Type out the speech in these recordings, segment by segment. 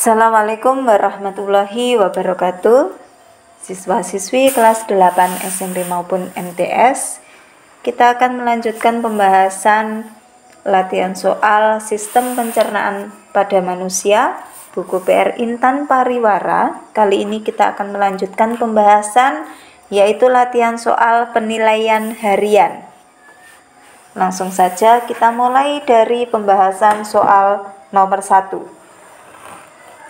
Assalamualaikum warahmatullahi wabarakatuh. Siswa-siswi kelas 8 SMP maupun MTS, kita akan melanjutkan pembahasan latihan soal sistem pencernaan pada manusia, buku PR Intan Pariwara. Kali ini kita akan melanjutkan pembahasan yaitu latihan soal penilaian harian. Langsung saja kita mulai dari pembahasan soal nomor 1.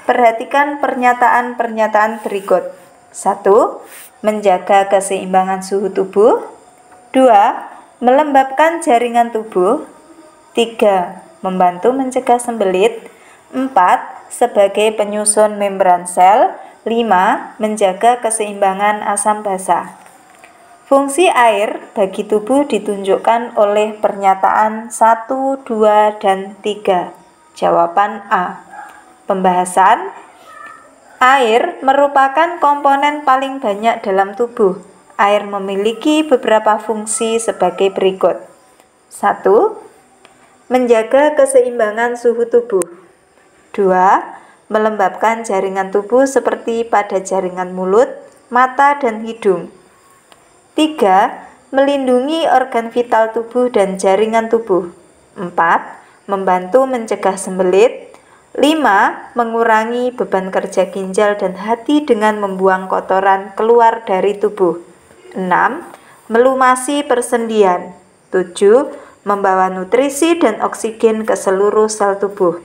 Perhatikan pernyataan-pernyataan berikut. 1. Menjaga keseimbangan suhu tubuh. 2. Melembabkan jaringan tubuh. 3. Membantu mencegah sembelit. 4. Sebagai penyusun membran sel. 5. Menjaga keseimbangan asam basa. Fungsi air bagi tubuh ditunjukkan oleh pernyataan 1, 2, dan 3. Jawaban A. Pembahasan. Air merupakan komponen paling banyak dalam tubuh. Air memiliki beberapa fungsi sebagai berikut. 1. Menjaga keseimbangan suhu tubuh. 2. Melembabkan jaringan tubuh seperti pada jaringan mulut, mata, dan hidung. 3. Melindungi organ vital tubuh dan jaringan tubuh. 4. Membantu mencegah sembelit. 5. Mengurangi beban kerja ginjal dan hati dengan membuang kotoran keluar dari tubuh. 6. Melumasi persendian. 7. Membawa nutrisi dan oksigen ke seluruh sel tubuh.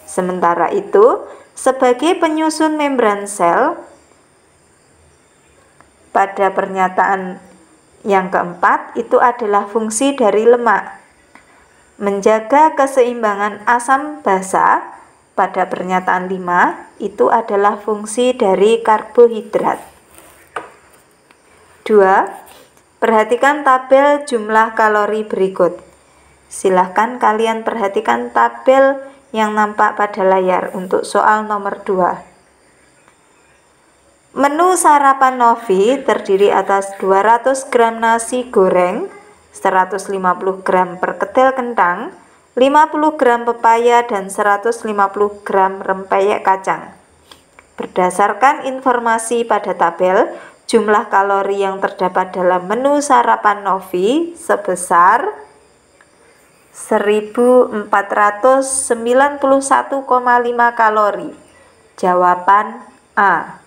Sementara itu, sebagai penyusun membran sel, pada pernyataan yang keempat itu adalah fungsi dari lemak. Menjaga keseimbangan asam basa. Pada pernyataan 5, itu adalah fungsi dari karbohidrat. 2. Perhatikan tabel jumlah kalori berikut. Silahkan kalian perhatikan tabel yang nampak pada layar untuk soal nomor 2. Menu sarapan Novi terdiri atas 200 gram nasi goreng, 150 gram perkedel kentang, 50 gram pepaya, dan 150 gram rempeyek kacang. Berdasarkan informasi pada tabel, jumlah kalori yang terdapat dalam menu sarapan Novi sebesar 1491,5 kalori. Jawaban A.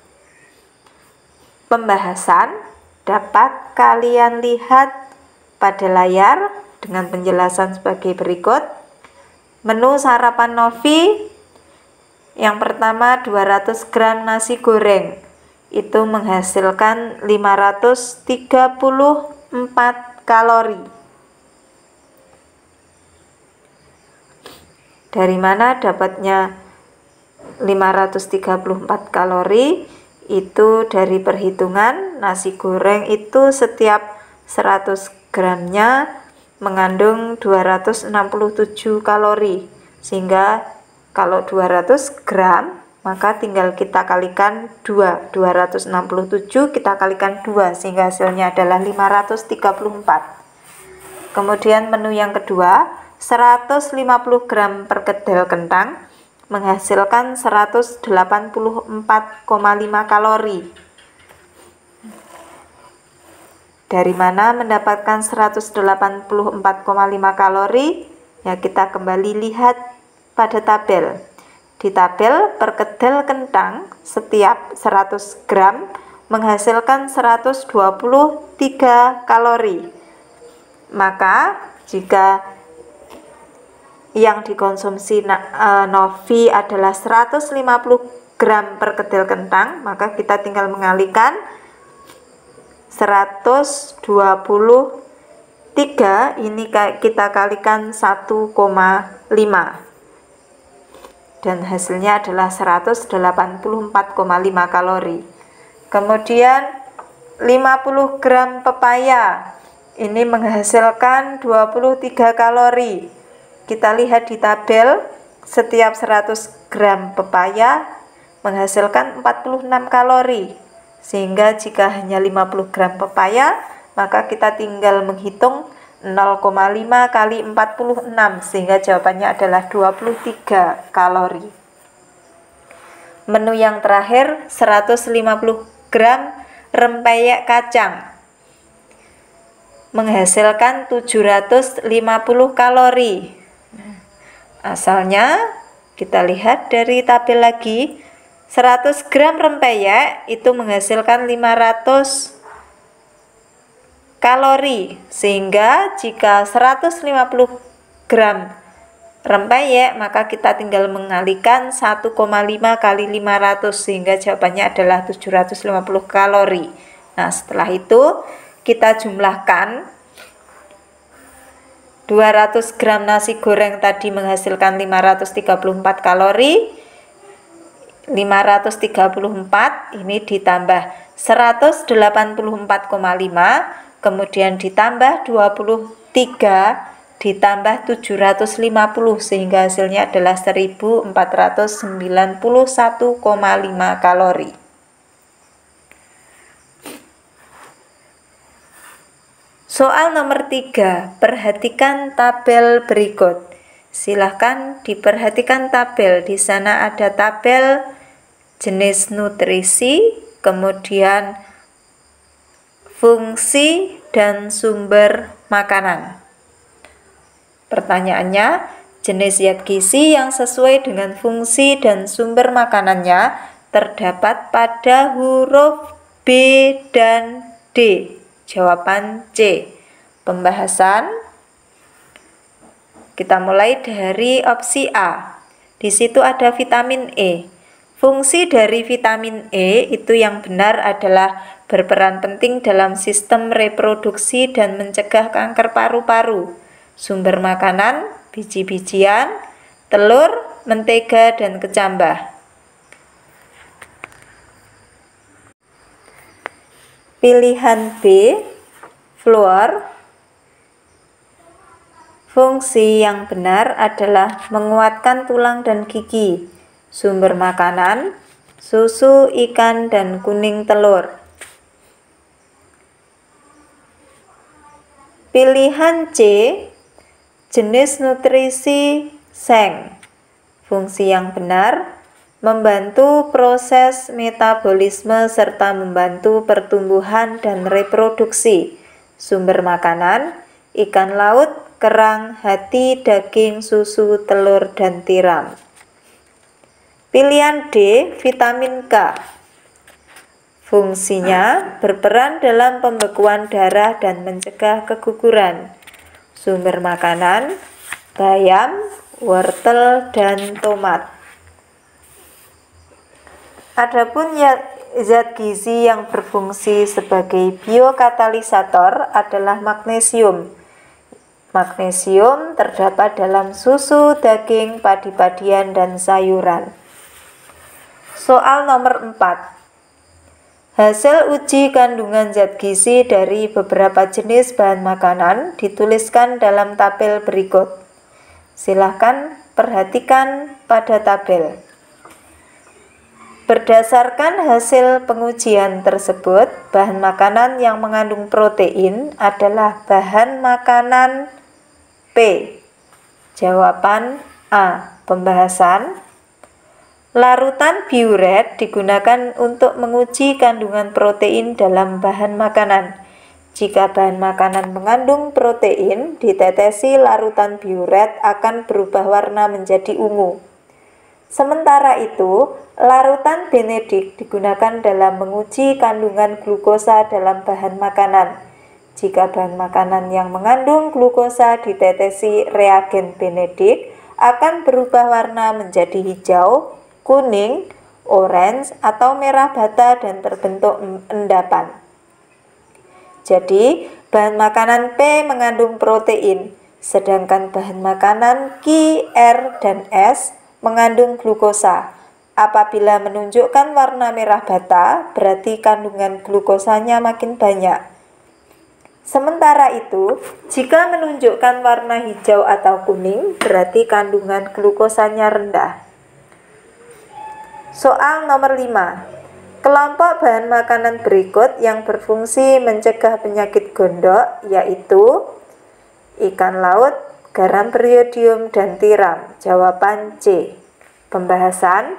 Pembahasan dapat kalian lihat pada layar dengan penjelasan sebagai berikut. Menu sarapan Novi yang pertama 200 gram nasi goreng itu menghasilkan 534 kalori. Dari mana dapatnya 534 kalori? Itu dari perhitungan nasi goreng itu setiap 100 gramnya mengandung 267 kalori, sehingga kalau 200 gram maka tinggal kita kalikan 2, 267 kita kalikan 2 sehingga hasilnya adalah 534. Kemudian menu yang kedua 150 gram perkedel kentang menghasilkan 184,5 kalori. Dari mana mendapatkan 184,5 kalori? Ya, kita kembali lihat pada tabel. Di tabel, perkedel kentang setiap 100 gram menghasilkan 123 kalori. Maka, jika yang dikonsumsi Novi adalah 150 gram perkedel kentang, maka kita tinggal mengalihkan 123 ini kita kalikan 1,5 dan hasilnya adalah 184,5 kalori. Kemudian 50 gram pepaya ini menghasilkan 23 kalori. Kita lihat di tabel, setiap 100 gram pepaya menghasilkan 46 kalori. Sehingga jika hanya 50 gram pepaya, maka kita tinggal menghitung 0,5 kali 46, sehingga jawabannya adalah 23 kalori. Menu yang terakhir 150 gram rempeyek kacang menghasilkan 750 kalori. Asalnya kita lihat dari tabel lagi, 100 gram rempeyek itu menghasilkan 500 kalori, sehingga jika 150 gram rempeyek maka kita tinggal mengalikan 1,5 kali 500 sehingga jawabannya adalah 750 kalori. Nah, setelah itu kita jumlahkan 200 gram nasi goreng tadi menghasilkan 534 kalori, 534 ini ditambah 184,5, kemudian ditambah 23 ditambah 750 sehingga hasilnya adalah 1491,5 kalori. Soal nomor 3, perhatikan tabel berikut. Silahkan diperhatikan tabel. Di sana ada tabel jenis nutrisi, kemudian fungsi dan sumber makanan. Pertanyaannya, jenis zat gizi yang sesuai dengan fungsi dan sumber makanannya terdapat pada huruf B dan D. Jawaban C. Pembahasan. Kita mulai dari opsi A. Di situ ada vitamin E. Fungsi dari vitamin E itu yang benar adalah berperan penting dalam sistem reproduksi dan mencegah kanker paru-paru. Sumber makanan, biji-bijian, telur, mentega, dan kecambah. Pilihan B, fluor. Fungsi yang benar adalah menguatkan tulang dan gigi. Sumber makanan, susu, ikan, dan kuning telur. Pilihan C, jenis nutrisi seng. Fungsi yang benar membantu proses metabolisme serta membantu pertumbuhan dan reproduksi. Sumber makanan, ikan laut, kerang, hati, daging, susu, telur, dan tiram. Pilihan D, vitamin K. Fungsinya berperan dalam pembekuan darah dan mencegah keguguran. Sumber makanan, bayam, wortel, dan tomat. Adapun zat gizi yang berfungsi sebagai biokatalisator adalah magnesium. Magnesium terdapat dalam susu, daging, padi-padian, dan sayuran. Soal nomor 4. Hasil uji kandungan zat gizi dari beberapa jenis bahan makanan dituliskan dalam tabel berikut. Silahkan perhatikan pada tabel. Berdasarkan hasil pengujian tersebut, bahan makanan yang mengandung protein adalah bahan makanan P. Jawaban A. Pembahasan. Larutan biuret digunakan untuk menguji kandungan protein dalam bahan makanan. Jika bahan makanan mengandung protein, ditetesi larutan biuret akan berubah warna menjadi ungu. Sementara itu, larutan benedik digunakan dalam menguji kandungan glukosa dalam bahan makanan. Jika bahan makanan yang mengandung glukosa ditetesi reagen benedik, akan berubah warna menjadi hijau, kuning, orange, atau merah bata dan terbentuk endapan. Jadi, bahan makanan P mengandung protein, sedangkan bahan makanan Q, R, dan S mengandung glukosa. Apabila menunjukkan warna merah bata, berarti kandungan glukosanya makin banyak. Sementara itu, jika menunjukkan warna hijau atau kuning, berarti kandungan glukosanya rendah. Soal nomor 5. Kelompok bahan makanan berikut yang berfungsi mencegah penyakit gondok yaitu ikan laut, garam beriodium, dan tiram. Jawaban C. Pembahasan.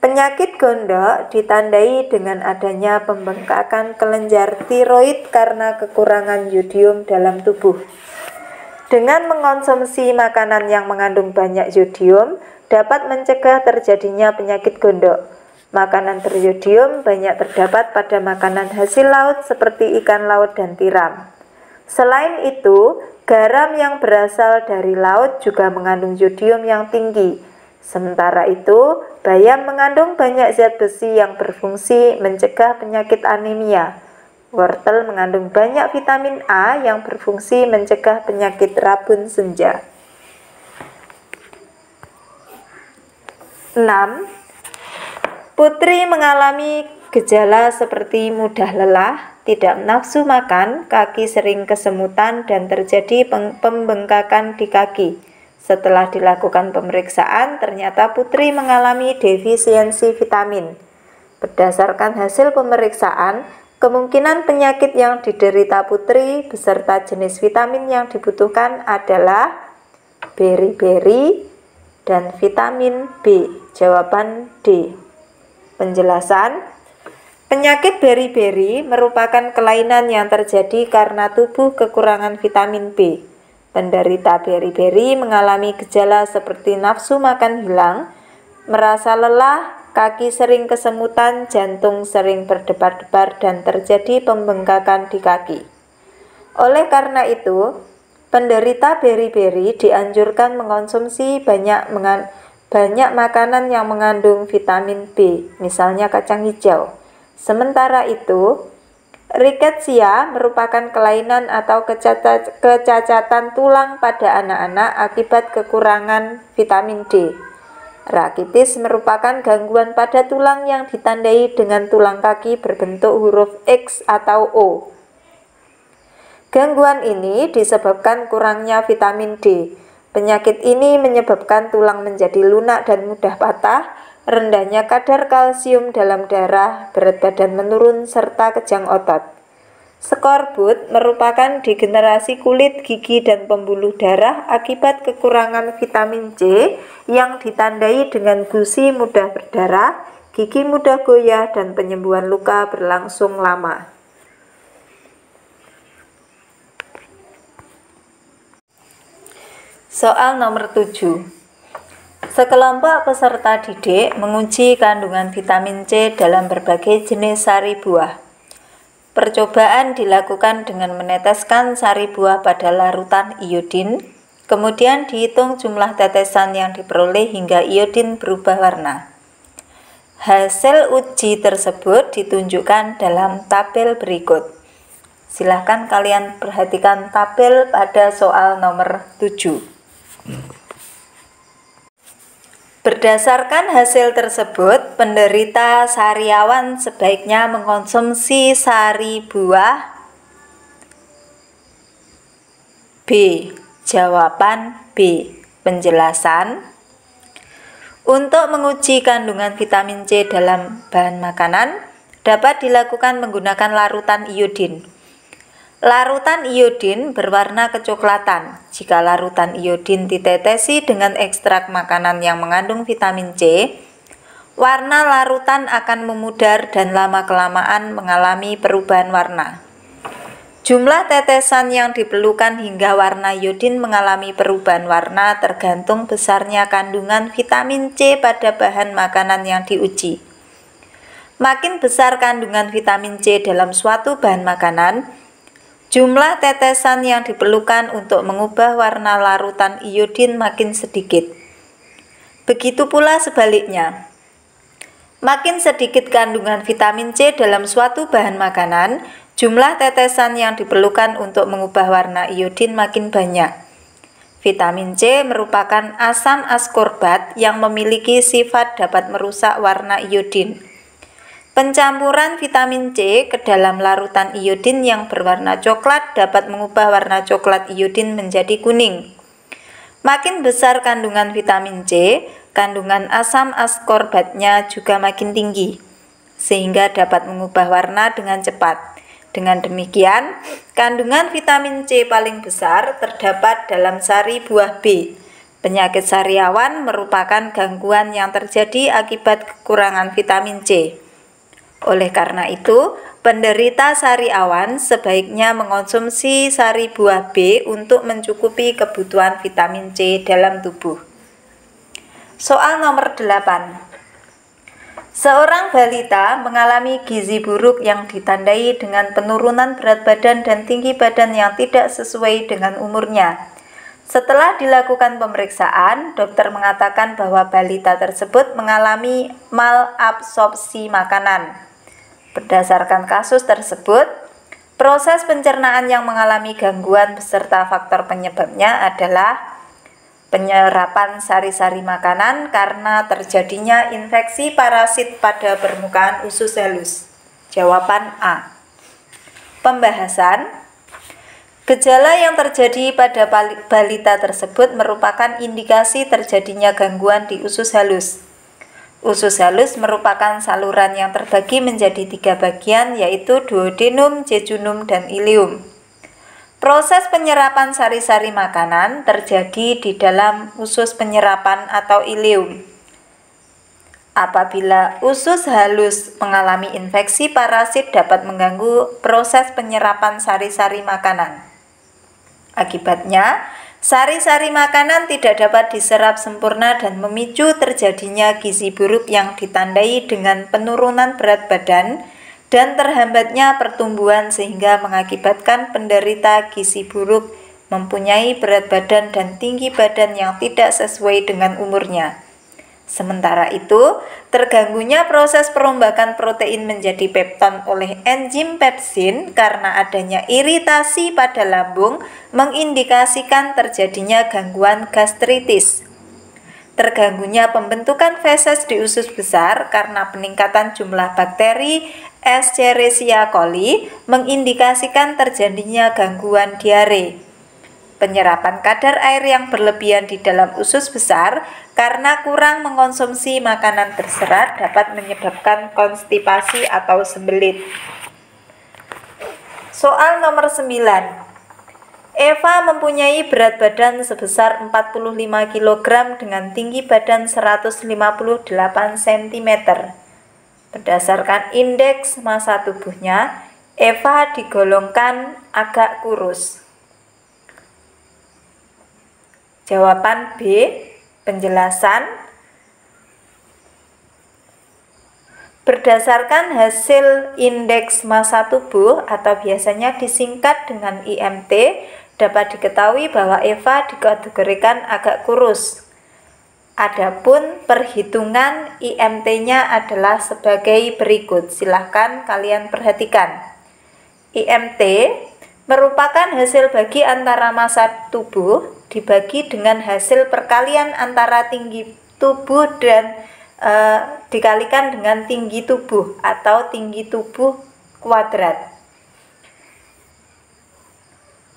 Penyakit gondok ditandai dengan adanya pembengkakan kelenjar tiroid karena kekurangan yodium dalam tubuh. Dengan mengonsumsi makanan yang mengandung banyak yodium, dapat mencegah terjadinya penyakit gondok. Makanan beryodium banyak terdapat pada makanan hasil laut seperti ikan laut dan tiram. Selain itu, garam yang berasal dari laut juga mengandung yodium yang tinggi. Sementara itu, bayam mengandung banyak zat besi yang berfungsi mencegah penyakit anemia. Wortel mengandung banyak vitamin A yang berfungsi mencegah penyakit rabun senja. 6. Putri mengalami gejala seperti mudah lelah, tidak nafsu makan, kaki sering kesemutan, dan terjadi pembengkakan di kaki. Setelah dilakukan pemeriksaan, ternyata Putri mengalami defisiensi vitamin. Berdasarkan hasil pemeriksaan, kemungkinan penyakit yang diderita Putri beserta jenis vitamin yang dibutuhkan adalah beri-beri dan vitamin B. Jawaban D. Penjelasan: penyakit beri-beri merupakan kelainan yang terjadi karena tubuh kekurangan vitamin B. Penderita beri-beri mengalami gejala seperti nafsu makan hilang, merasa lelah, kaki sering kesemutan, jantung sering berdebar-debar, dan terjadi pembengkakan di kaki. Oleh karena itu, penderita beri-beri dianjurkan mengonsumsi banyak makanan yang mengandung vitamin B, misalnya kacang hijau. Sementara itu, riketsia merupakan kelainan atau kecacatan tulang pada anak-anak akibat kekurangan vitamin D. Rakitis merupakan gangguan pada tulang yang ditandai dengan tulang kaki berbentuk huruf X atau O. Gangguan ini disebabkan kurangnya vitamin D. Penyakit ini menyebabkan tulang menjadi lunak dan mudah patah, rendahnya kadar kalsium dalam darah, berat badan menurun, serta kejang otot. Skorbut merupakan degenerasi kulit, gigi, dan pembuluh darah akibat kekurangan vitamin C yang ditandai dengan gusi mudah berdarah, gigi mudah goyah, dan penyembuhan luka berlangsung lama. Soal nomor 7. Sekelompok peserta didik menguji kandungan vitamin C dalam berbagai jenis sari buah. Percobaan dilakukan dengan meneteskan sari buah pada larutan iodin, kemudian dihitung jumlah tetesan yang diperoleh hingga iodin berubah warna. Hasil uji tersebut ditunjukkan dalam tabel berikut. Silahkan kalian perhatikan tabel pada soal nomor 7. Berdasarkan hasil tersebut, penderita sariawan sebaiknya mengkonsumsi sari buah B. Jawaban B. Penjelasan: untuk menguji kandungan vitamin C dalam bahan makanan, dapat dilakukan menggunakan larutan iodin. Larutan iodin berwarna kecoklatan. Jika larutan iodin ditetesi dengan ekstrak makanan yang mengandung vitamin C, warna larutan akan memudar dan lama-kelamaan mengalami perubahan warna. Jumlah tetesan yang diperlukan hingga warna iodin mengalami perubahan warna tergantung besarnya kandungan vitamin C pada bahan makanan yang diuji. Makin besar kandungan vitamin C dalam suatu bahan makanan, jumlah tetesan yang diperlukan untuk mengubah warna larutan iodin makin sedikit. Begitu pula sebaliknya. Makin sedikit kandungan vitamin C dalam suatu bahan makanan, jumlah tetesan yang diperlukan untuk mengubah warna iodin makin banyak. Vitamin C merupakan asam askorbat yang memiliki sifat dapat merusak warna iodin. Pencampuran vitamin C ke dalam larutan iodin yang berwarna coklat dapat mengubah warna coklat iodin menjadi kuning. Makin besar kandungan vitamin C, kandungan asam askorbatnya juga makin tinggi, sehingga dapat mengubah warna dengan cepat. Dengan demikian, kandungan vitamin C paling besar terdapat dalam sari buah B. Penyakit sariawan merupakan gangguan yang terjadi akibat kekurangan vitamin C. Oleh karena itu, penderita sariawan sebaiknya mengonsumsi sari buah B untuk mencukupi kebutuhan vitamin C dalam tubuh. Soal nomor 8. Seorang balita mengalami gizi buruk yang ditandai dengan penurunan berat badan dan tinggi badan yang tidak sesuai dengan umurnya. Setelah dilakukan pemeriksaan, dokter mengatakan bahwa balita tersebut mengalami malabsorpsi makanan. Berdasarkan kasus tersebut, proses pencernaan yang mengalami gangguan beserta faktor penyebabnya adalah penyerapan sari-sari makanan karena terjadinya infeksi parasit pada permukaan usus halus. Jawaban A. Pembahasan. Gejala yang terjadi pada balita tersebut merupakan indikasi terjadinya gangguan di usus halus. Usus halus merupakan saluran yang terbagi menjadi 3 bagian, yaitu duodenum, jejunum, dan ileum. Proses penyerapan sari-sari makanan terjadi di dalam usus penyerapan atau ileum. Apabila usus halus mengalami infeksi parasit dapat mengganggu proses penyerapan sari-sari makanan. Akibatnya, sari-sari makanan tidak dapat diserap sempurna dan memicu terjadinya gizi buruk yang ditandai dengan penurunan berat badan dan terhambatnya pertumbuhan sehingga mengakibatkan penderita gizi buruk mempunyai berat badan dan tinggi badan yang tidak sesuai dengan umurnya. Sementara itu, terganggunya proses perombakan protein menjadi pepton oleh enzim pepsin karena adanya iritasi pada lambung mengindikasikan terjadinya gangguan gastritis. Terganggunya pembentukan feses di usus besar karena peningkatan jumlah bakteri Escherichia coli mengindikasikan terjadinya gangguan diare. Penyerapan kadar air yang berlebihan di dalam usus besar karena kurang mengonsumsi makanan berserat dapat menyebabkan konstipasi atau sembelit. Soal nomor 9. Eva mempunyai berat badan sebesar 45 kg dengan tinggi badan 158 cm. Berdasarkan indeks massa tubuhnya, Eva digolongkan agak kurus. Jawaban B. Penjelasan. Berdasarkan hasil indeks massa tubuh atau biasanya disingkat dengan IMT, dapat diketahui bahwa Eva dikategorikan agak kurus. Adapun perhitungan IMT-nya adalah sebagai berikut. Silahkan kalian perhatikan. IMT merupakan hasil bagi antara massa tubuh dibagi dengan hasil perkalian antara tinggi tubuh dan dikalikan dengan tinggi tubuh atau tinggi tubuh kuadrat.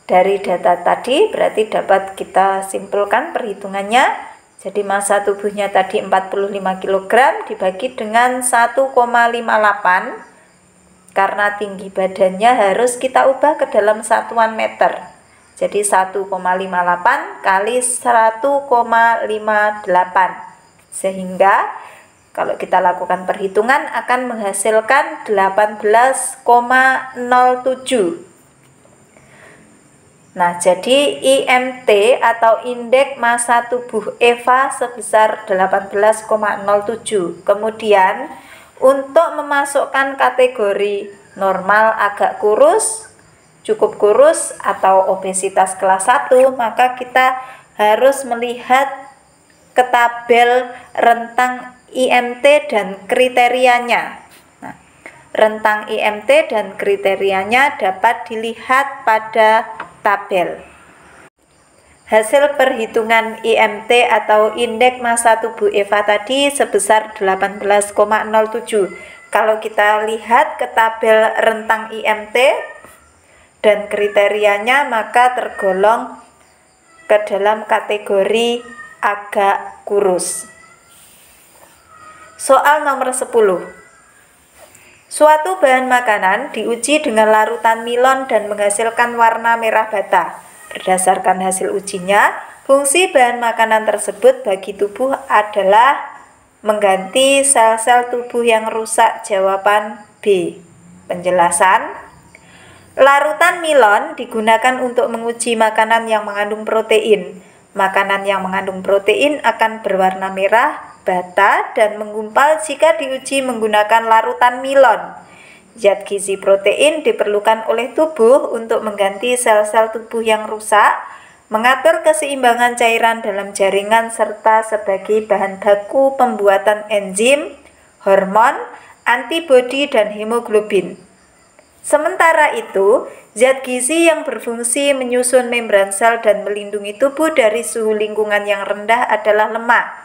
Dari data tadi berarti dapat kita simpulkan perhitungannya. Jadi massa tubuhnya tadi 45 kg dibagi dengan 1,58 karena tinggi badannya harus kita ubah ke dalam satuan meter. Jadi 1,58 kali 1,58 sehingga kalau kita lakukan perhitungan akan menghasilkan 18,07. Nah, jadi IMT atau indeks massa tubuh Eva sebesar 18,07. Kemudian untuk memasukkan kategori normal agak kurus, cukup kurus atau obesitas kelas 1, maka kita harus melihat ke tabel rentang IMT dan kriterianya. Nah, rentang IMT dan kriterianya dapat dilihat pada tabel. Hasil perhitungan IMT atau indeks massa tubuh Eva tadi sebesar 18,07. Kalau kita lihat ke tabel rentang IMT dan kriterianya, maka tergolong ke dalam kategori agak kurus. Soal nomor 10. Suatu bahan makanan diuji dengan larutan milon dan menghasilkan warna merah bata. Berdasarkan hasil ujinya, Fungsi bahan makanan tersebut bagi tubuh adalah mengganti sel-sel tubuh yang rusak. Jawaban B. Penjelasan. Larutan milon digunakan untuk menguji makanan yang mengandung protein. Makanan yang mengandung protein akan berwarna merah, bata, dan menggumpal jika diuji menggunakan larutan milon. Zat gizi protein diperlukan oleh tubuh untuk mengganti sel-sel tubuh yang rusak, mengatur keseimbangan cairan dalam jaringan, serta sebagai bahan baku pembuatan enzim, hormon, antibodi, dan hemoglobin. Sementara itu, zat gizi yang berfungsi menyusun membran sel dan melindungi tubuh dari suhu lingkungan yang rendah adalah lemak.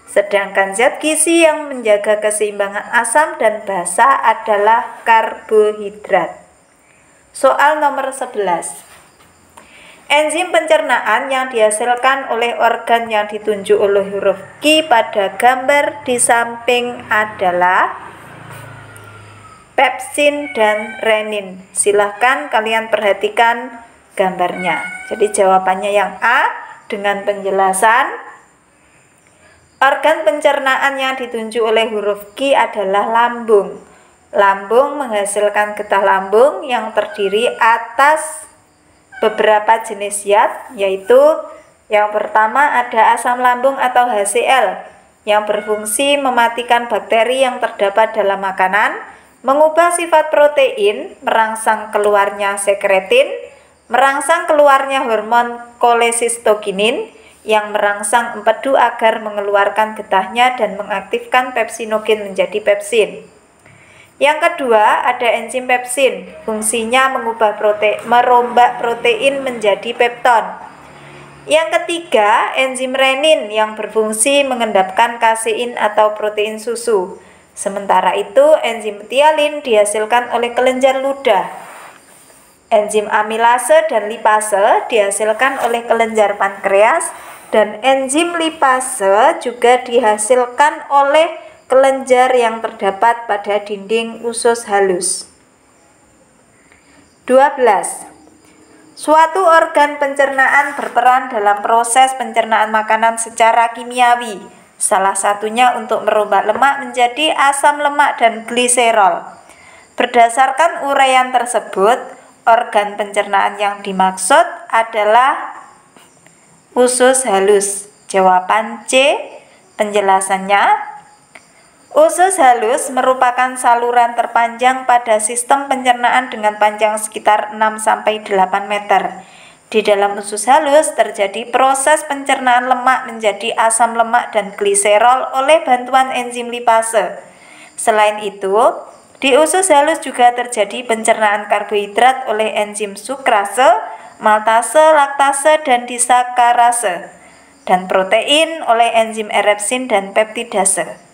Sedangkan zat gizi yang menjaga keseimbangan asam dan basa adalah karbohidrat. Soal nomor 11. Enzim pencernaan yang dihasilkan oleh organ yang ditunjuk oleh huruf Q pada gambar di samping adalah pepsin dan renin. Silahkan kalian perhatikan gambarnya. Jadi jawabannya yang A dengan penjelasan. Organ pencernaan yang ditunjuk oleh huruf Q adalah lambung. Lambung menghasilkan getah lambung yang terdiri atas beberapa jenis zat, yaitu yang pertama ada asam lambung atau HCl yang berfungsi mematikan bakteri yang terdapat dalam makanan, mengubah sifat protein, merangsang keluarnya sekretin, merangsang keluarnya hormon kolecisstokinin yang merangsang empedu agar mengeluarkan getahnya dan mengaktifkan pepsinogen menjadi pepsin. Yang kedua, ada enzim pepsin. Fungsinya merombak protein menjadi pepton. Yang ketiga, enzim renin yang berfungsi mengendapkan kasein atau protein susu. Sementara itu, enzim metialin dihasilkan oleh kelenjar ludah. Enzim amilase dan lipase dihasilkan oleh kelenjar pankreas, dan enzim lipase juga dihasilkan oleh kelenjar yang terdapat pada dinding usus halus. 12. Suatu organ pencernaan berperan dalam proses pencernaan makanan secara kimiawi. Salah satunya untuk merubah lemak menjadi asam lemak dan gliserol. Berdasarkan uraian tersebut, organ pencernaan yang dimaksud adalah usus halus. Jawaban C. Penjelasannya, usus halus merupakan saluran terpanjang pada sistem pencernaan dengan panjang sekitar 6-8 meter. Di dalam usus halus terjadi proses pencernaan lemak menjadi asam lemak dan gliserol oleh bantuan enzim lipase. Selain itu, di usus halus juga terjadi pencernaan karbohidrat oleh enzim sukrase, maltase, laktase, dan disakarase, dan protein oleh enzim erepsin dan peptidase.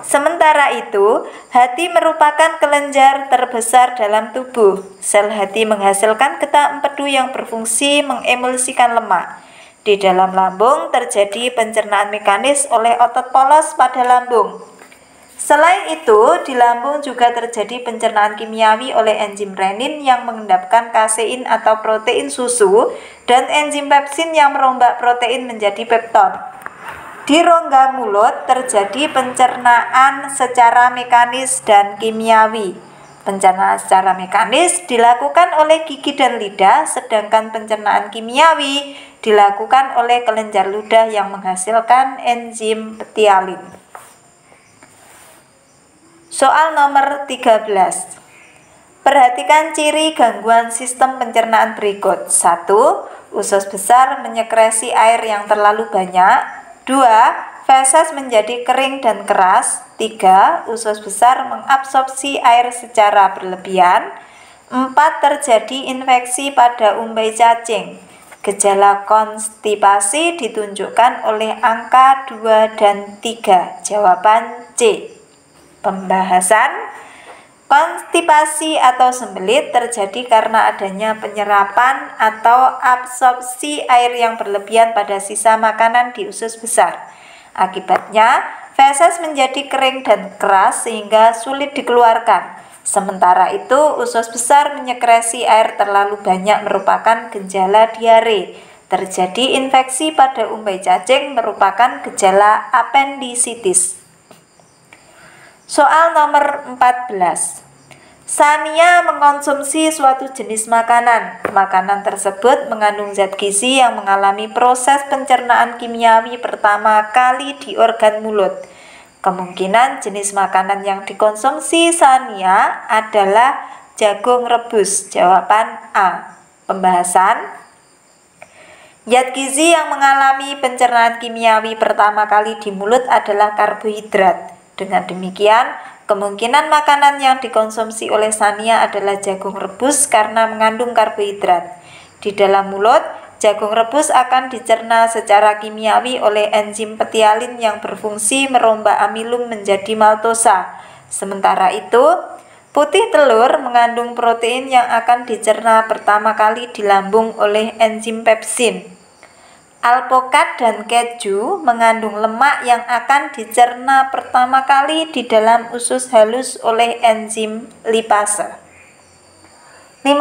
Sementara itu, hati merupakan kelenjar terbesar dalam tubuh. Sel hati menghasilkan getah empedu yang berfungsi mengemulsikan lemak. Di dalam lambung terjadi pencernaan mekanis oleh otot polos pada lambung. Selain itu, di lambung juga terjadi pencernaan kimiawi oleh enzim renin yang mengendapkan kasein atau protein susu dan enzim pepsin yang merombak protein menjadi pepton. Di rongga mulut terjadi pencernaan secara mekanis dan kimiawi. Pencernaan secara mekanis dilakukan oleh gigi dan lidah, sedangkan pencernaan kimiawi dilakukan oleh kelenjar ludah yang menghasilkan enzim metialin. Soal nomor 13. Perhatikan ciri gangguan sistem pencernaan berikut. 1. Usus besar menyekresi air yang terlalu banyak. 2. Feses menjadi kering dan keras. 3. Usus besar mengabsorpsi air secara berlebihan. 4. Terjadi infeksi pada umbai cacing. Gejala konstipasi ditunjukkan oleh angka 2 dan 3. Jawaban C. Pembahasan. Konstipasi atau sembelit terjadi karena adanya penyerapan atau absorpsi air yang berlebihan pada sisa makanan di usus besar. Akibatnya, feses menjadi kering dan keras sehingga sulit dikeluarkan. Sementara itu, usus besar menyekresi air terlalu banyak merupakan gejala diare. Terjadi infeksi pada umbai cacing merupakan gejala apendisitis. Soal nomor 14. Sania mengkonsumsi suatu jenis makanan. Makanan tersebut mengandung zat gizi yang mengalami proses pencernaan kimiawi pertama kali di organ mulut. Kemungkinan jenis makanan yang dikonsumsi Sania adalah jagung rebus. Jawaban A. Pembahasan. Zat gizi yang mengalami pencernaan kimiawi pertama kali di mulut adalah karbohidrat. Dengan demikian, kemungkinan makanan yang dikonsumsi oleh Sania adalah jagung rebus karena mengandung karbohidrat. Di dalam mulut, jagung rebus akan dicerna secara kimiawi oleh enzim petialin yang berfungsi merombak amilum menjadi maltosa. Sementara itu, putih telur mengandung protein yang akan dicerna pertama kali di lambung oleh enzim pepsin. Alpukat dan keju mengandung lemak yang akan dicerna pertama kali di dalam usus halus oleh enzim lipase. 15.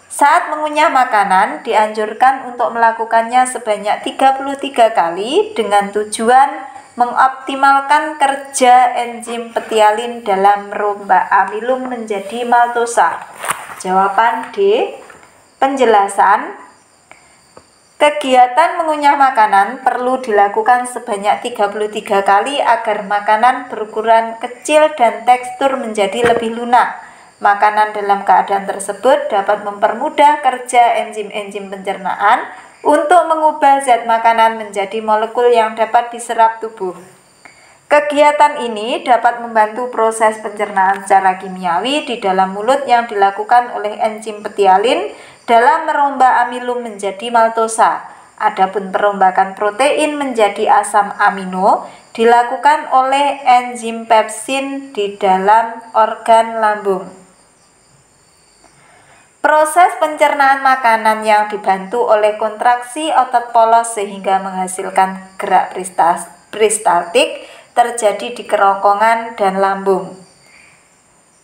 Saat mengunyah makanan, dianjurkan untuk melakukannya sebanyak 33 kali dengan tujuan mengoptimalkan kerja enzim petialin dalam merombak amilum menjadi maltosa. Jawaban D. Penjelasan. Kegiatan mengunyah makanan perlu dilakukan sebanyak 33 kali agar makanan berukuran kecil dan tekstur menjadi lebih lunak. Makanan dalam keadaan tersebut dapat mempermudah kerja enzim-enzim pencernaan untuk mengubah zat makanan menjadi molekul yang dapat diserap tubuh. Kegiatan ini dapat membantu proses pencernaan secara kimiawi di dalam mulut yang dilakukan oleh enzim petialin dalam merombak amilum menjadi maltosa. Adapun perombakan protein menjadi asam amino dilakukan oleh enzim pepsin di dalam organ lambung. Proses pencernaan makanan yang dibantu oleh kontraksi otot polos sehingga menghasilkan gerak peristaltik terjadi di kerongkongan dan lambung.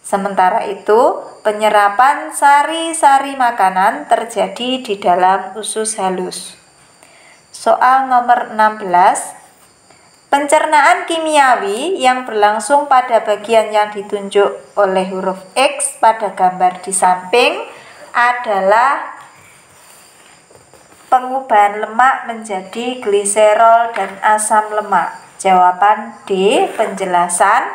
Sementara itu, penyerapan sari-sari makanan terjadi di dalam usus halus. Soal nomor 16. Pencernaan kimiawi yang berlangsung pada bagian yang ditunjuk oleh huruf X pada gambar di samping adalah pengubahan lemak menjadi gliserol dan asam lemak. Jawaban D. Penjelasan.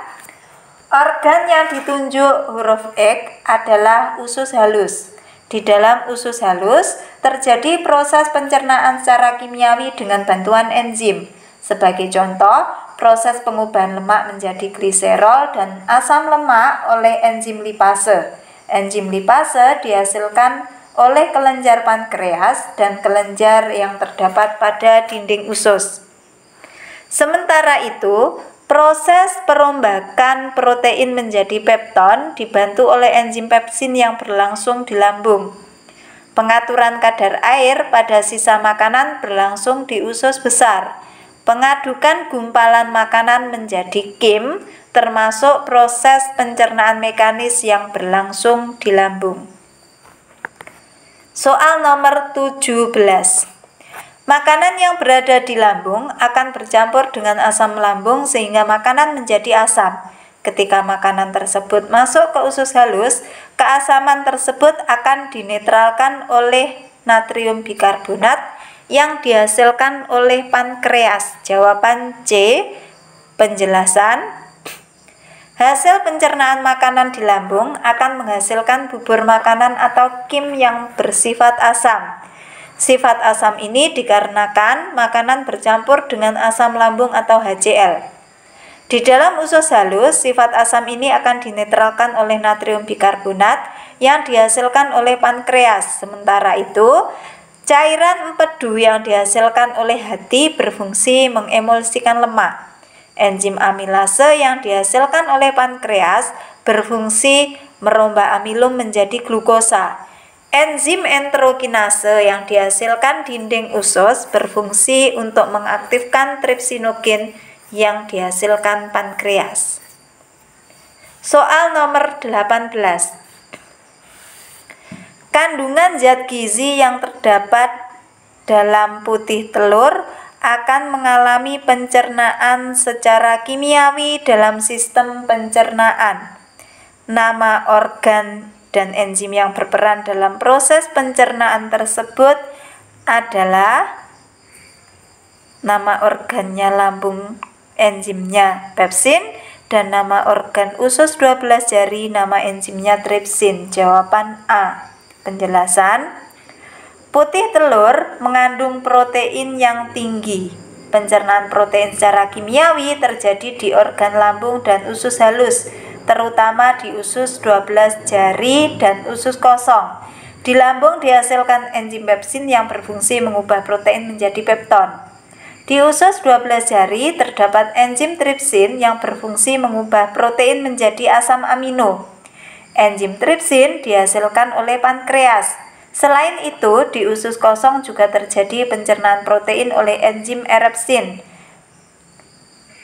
Organ yang ditunjuk huruf X adalah usus halus. Di dalam usus halus terjadi proses pencernaan secara kimiawi dengan bantuan enzim. Sebagai contoh, proses pengubahan lemak menjadi gliserol dan asam lemak oleh enzim lipase. Enzim lipase dihasilkan oleh kelenjar pankreas dan kelenjar yang terdapat pada dinding usus. Sementara itu, proses perombakan protein menjadi pepton dibantu oleh enzim pepsin yang berlangsung di lambung. Pengaturan kadar air pada sisa makanan berlangsung di usus besar. Pengadukan gumpalan makanan menjadi kim, termasuk proses pencernaan mekanis yang berlangsung di lambung. Soal nomor 17. Makanan yang berada di lambung akan bercampur dengan asam lambung sehingga makanan menjadi asam. Ketika makanan tersebut masuk ke usus halus, keasaman tersebut akan dinetralkan oleh natrium bikarbonat yang dihasilkan oleh pankreas. Jawaban C. Penjelasan. Hasil pencernaan makanan di lambung akan menghasilkan bubur makanan atau kim yang bersifat asam. Sifat asam ini dikarenakan makanan bercampur dengan asam lambung atau HCl. Di dalam usus halus, sifat asam ini akan dinetralkan oleh natrium bikarbonat yang dihasilkan oleh pankreas. Sementara itu, cairan empedu yang dihasilkan oleh hati berfungsi mengemulsikan lemak. Enzim amilase yang dihasilkan oleh pankreas berfungsi merombak amilum menjadi glukosa. Enzim enterokinase yang dihasilkan dinding usus berfungsi untuk mengaktifkan tripsinogen yang dihasilkan pankreas. Soal nomor 18. Kandungan zat gizi yang terdapat dalam putih telur akan mengalami pencernaan secara kimiawi dalam sistem pencernaan. Nama organ dan enzim yang berperan dalam proses pencernaan tersebut adalah nama organnya lambung, enzimnya pepsin, dan nama organ usus 12 jari, nama enzimnya tripsin. Jawaban A. Penjelasan: putih telur mengandung protein yang tinggi. Pencernaan protein secara kimiawi terjadi di organ lambung dan usus halus, terutama di usus 12 jari dan usus kosong. Di lambung dihasilkan enzim pepsin yang berfungsi mengubah protein menjadi pepton. Di usus 12 jari terdapat enzim tripsin yang berfungsi mengubah protein menjadi asam amino. Enzim tripsin dihasilkan oleh pankreas. Selain itu, di usus kosong juga terjadi pencernaan protein oleh enzim erepsin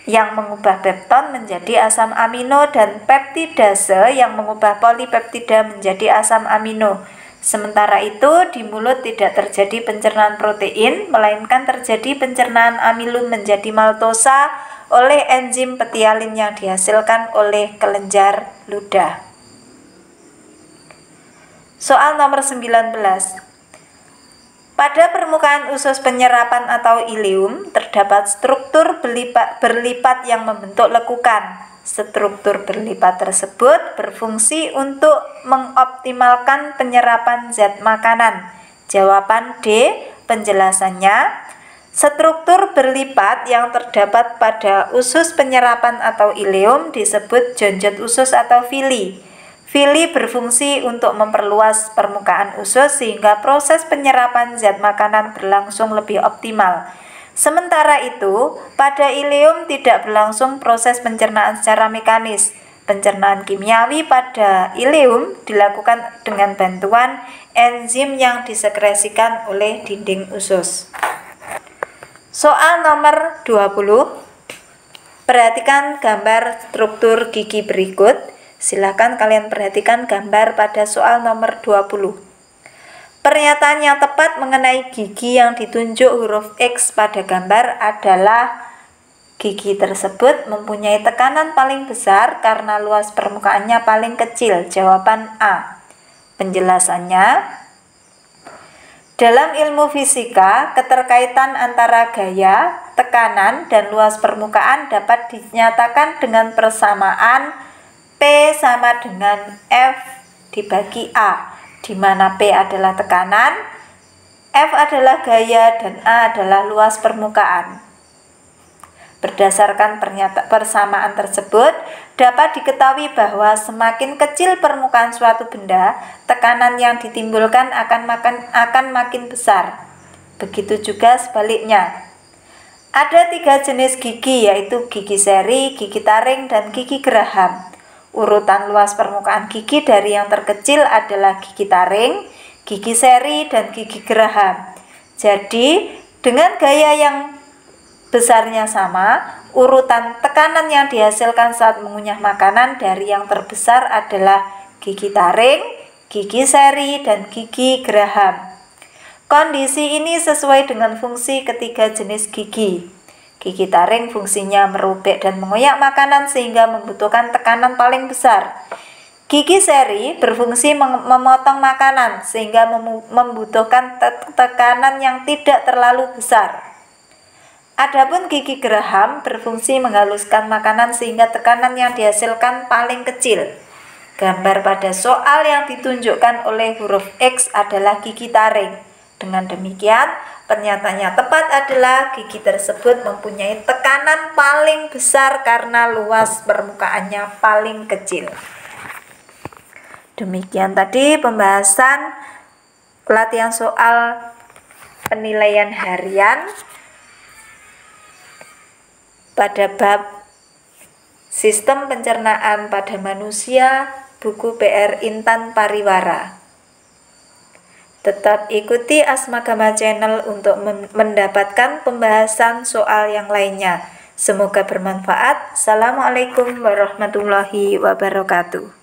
yang mengubah pepton menjadi asam amino dan peptidase yang mengubah polipeptida menjadi asam amino. Sementara itu, di mulut tidak terjadi pencernaan protein, melainkan terjadi pencernaan amilum menjadi maltosa oleh enzim petialin yang dihasilkan oleh kelenjar ludah. Soal nomor 19. Pada permukaan usus penyerapan atau ileum terdapat struktur berlipat yang membentuk lekukan. Struktur berlipat tersebut berfungsi untuk mengoptimalkan penyerapan zat makanan. Jawaban D. Penjelasannya: struktur berlipat yang terdapat pada usus penyerapan atau ileum disebut jonjot usus atau villi. Villi berfungsi untuk memperluas permukaan usus sehingga proses penyerapan zat makanan berlangsung lebih optimal. Sementara itu, pada ileum tidak berlangsung proses pencernaan secara mekanis. Pencernaan kimiawi pada ileum dilakukan dengan bantuan enzim yang disekresikan oleh dinding usus. Soal nomor 20. Perhatikan gambar struktur gigi berikut. Silakan kalian perhatikan gambar pada soal nomor 20. Pernyataan yang tepat mengenai gigi yang ditunjuk huruf X pada gambar adalah gigi tersebut mempunyai tekanan paling besar karena luas permukaannya paling kecil. Jawaban A. Penjelasannya: dalam ilmu fisika, keterkaitan antara gaya, tekanan, dan luas permukaan dapat dinyatakan dengan persamaan P sama dengan F dibagi A, di mana P adalah tekanan, F adalah gaya, dan A adalah luas permukaan. Berdasarkan persamaan tersebut, dapat diketahui bahwa semakin kecil permukaan suatu benda, tekanan yang ditimbulkan akan makin besar. Begitu juga sebaliknya. Ada 3 jenis gigi, yaitu gigi seri, gigi taring, dan gigi geraham. Urutan luas permukaan gigi dari yang terkecil adalah gigi taring, gigi seri, dan gigi geraham. Jadi, dengan gaya yang besarnya sama, urutan tekanan yang dihasilkan saat mengunyah makanan dari yang terbesar adalah gigi taring, gigi seri, dan gigi geraham. Kondisi ini sesuai dengan fungsi ketiga jenis gigi. Gigi taring fungsinya merobek dan mengoyak makanan sehingga membutuhkan tekanan paling besar. Gigi seri berfungsi memotong makanan sehingga membutuhkan tekanan yang tidak terlalu besar. Adapun gigi geraham berfungsi menghaluskan makanan sehingga tekanan yang dihasilkan paling kecil. Gambar pada soal yang ditunjukkan oleh huruf X adalah gigi taring. Dengan demikian, pernyataannya tepat adalah gigi tersebut mempunyai tekanan paling besar karena luas permukaannya paling kecil. Demikian tadi pembahasan latihan soal penilaian harian pada bab Sistem Pencernaan pada Manusia, buku PR Intan Pariwara. Tetap ikuti Asmagama Channel untuk mendapatkan pembahasan soal yang lainnya. Semoga bermanfaat. Assalamualaikum warahmatullahi wabarakatuh.